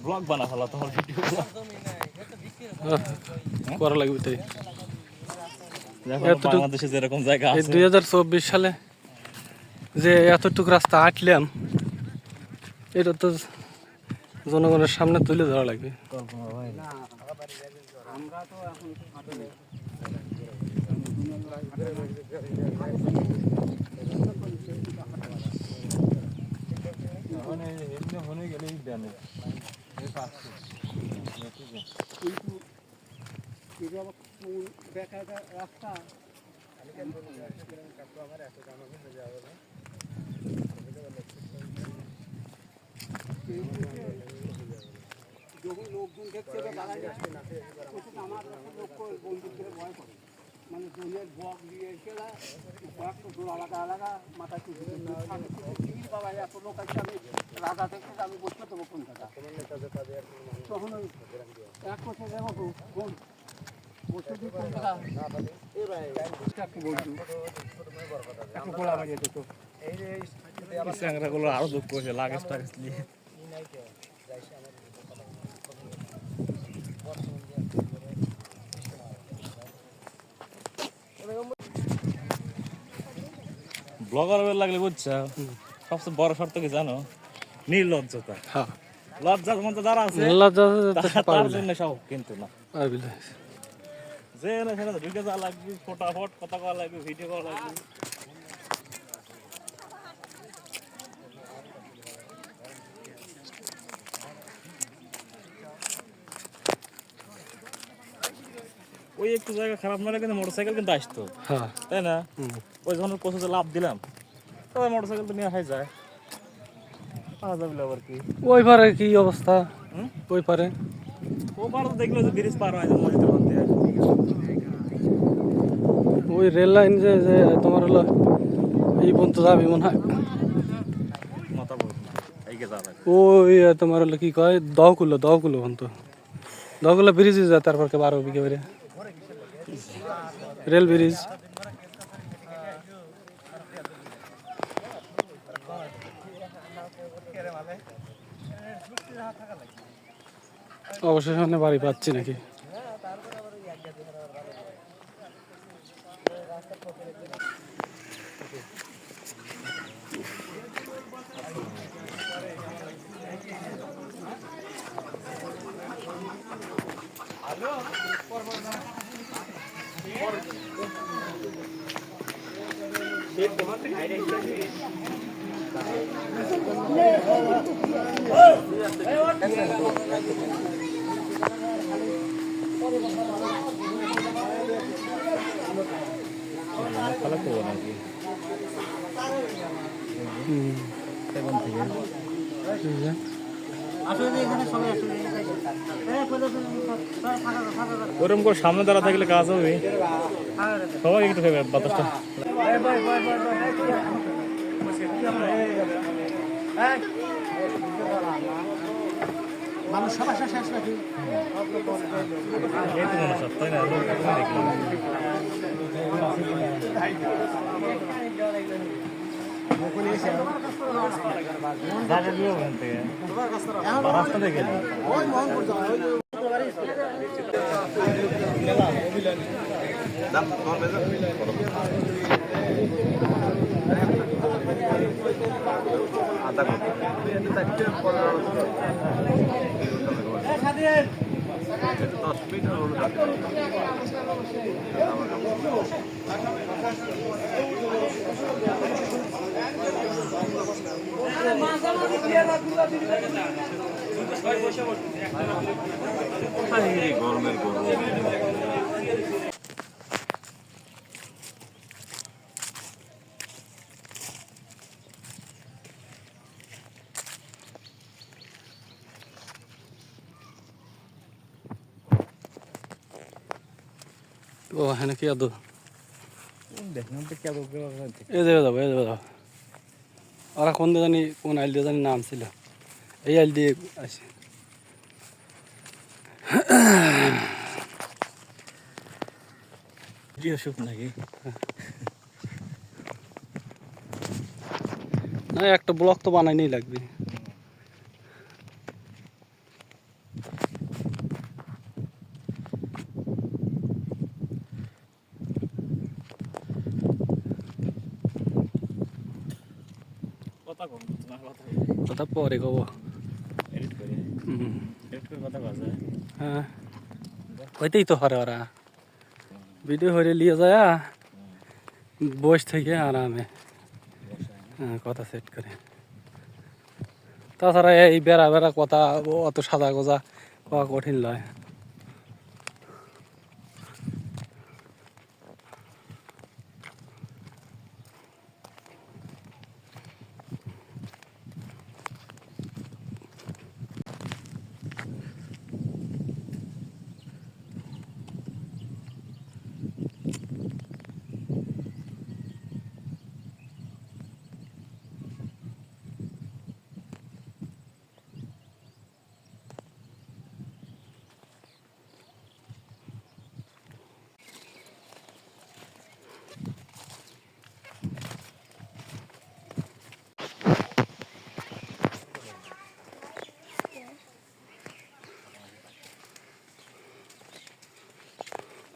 Blog বানা ফেলা তোমার ভিডিও করা লাগবে তাই। বাংলাদেশে যেরকম জায়গা এই আছে 2024 সালে যে এতটুকু রাস্তা হাঁটলাম, এটা তো জনগণের সামনে তুলে ধরা লাগবে। যখন লোকজন দেখছে আমার লোক বন্দুক ধরে ভয় করে, মানে দোলের বক দিয়ে এসে কয়েকটা দোল আলাদা আলাদা মাথায় টুপি বাবা এত লোক আছে, আমি রাজা দেখতে আমি বসতে দেবো কোন টাকা তখন ওই এক বছর যাবো কোন বসে দিই কোন টাকা একটু বলছি একটু গোলা বাড়িয়ে দিত। গুলো আরো দুঃখ হয়েছে লাগেজ টাগেজ নিয়ে। ব্লগার লাগলে বুঝছো সবচেয়ে বড় শর্ত কি জানো? নির্লজ্জতা। হ্যাঁ, লজ্জার মধ্যে যারা আছে তার জন্য সব কিন্তু না, যে না সেটা ঢুকে যাওয়া লাগবে, ফটাফট কথা কওয়া লাগবে, ভিডিও করা লাগবে। ওই একটু জায়গা খারাপ না লাগে মোটরসাইকেল কিন্তু আসতো, তাই না? ওই যখন কোথাও লাভ দিলাম তবে মোটরসাইকেল তো নিয়ে হয়ে যায়। আবার কি ওই পারে কি অবস্থা? ওই পারে ও পার তো দেখলো যে ব্রিজ পার হয় মসজিদের মধ্যে। ওই রেল লাইন যে যে তোমার হলো এই পর্যন্ত যাবি মনে হয়। মাথা বড় এইকে যা লাগে ওই তোমার হলো কি কয় দহকুলো পর্যন্ত, দহকুলো ব্রিজে যায়, তারপর 12 বিঘে বেড়ে রেল ব্রিজ। অবশেষে মানে বাড়ি পাচ্ছি নাকি? খেলা করবো নাকি এখন থেকে? ওরকম করে সামনে দাঁড়া থাকলে কাজ হবে, সবাই একটু খাবে বাতাসটা। মানুষ সমস্যা শেষ নাকি? এই তো মানুষ তাই না, দেখলাম রাস্তা দেখে গরমের গরম। ও হ্যাঁ কি আদৌ দেখলাম তো কেবল এই যাবে যাবো ওরা কোন দিয়ে জানি, কোন আইল দিয়ে জানি নাম ছিল, এই আইল দিয়ে আসে। নাকি না, একটা ব্লক তো বানাইনি লাগবে। কথা পরে কব। এডিট করে কথা কওয়া যায়। হ্যাঁ হইতেই তো হরে ওরা ভিডিও হরে নিয়ে যায় বসে থেকে আরামে কথা সেট করে। তাছাড়া এই বেড়া বেড়া কথা অত সাদা গোজা হওয়া কঠিন নয়।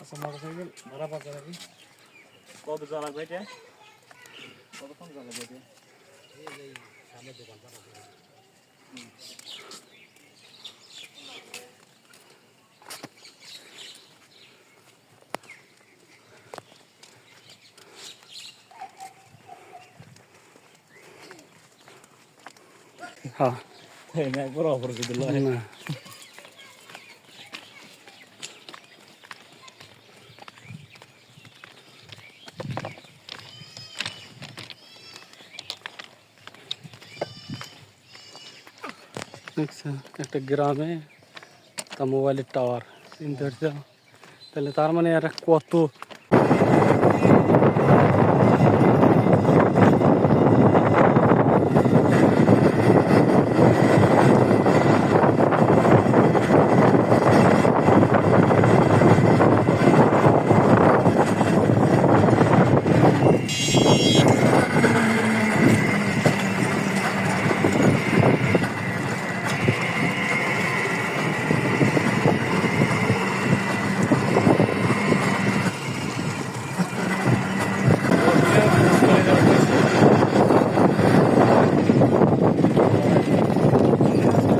আচ্ছা মোটরসাইকেল ধরা পাচ্ছে নাকি? কত চালাক এটা? কতক্ষণ চালাক এটা? হ্যাঁ একবার অপরিচিত দিল। না দেখছেন একটা গ্রামে তা মোবাইলের টাওয়ার চিনতে পারছো? তাহলে তার মানে এটা কত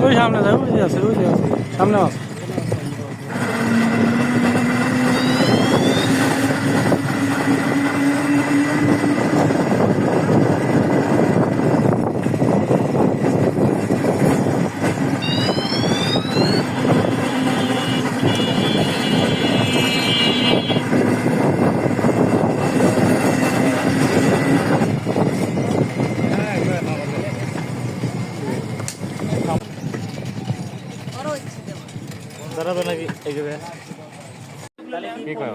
ওই সামনে যাবে ওই যে আছে সামনে আছে। ধরা তো নাকি এগিয়ে কি কয়?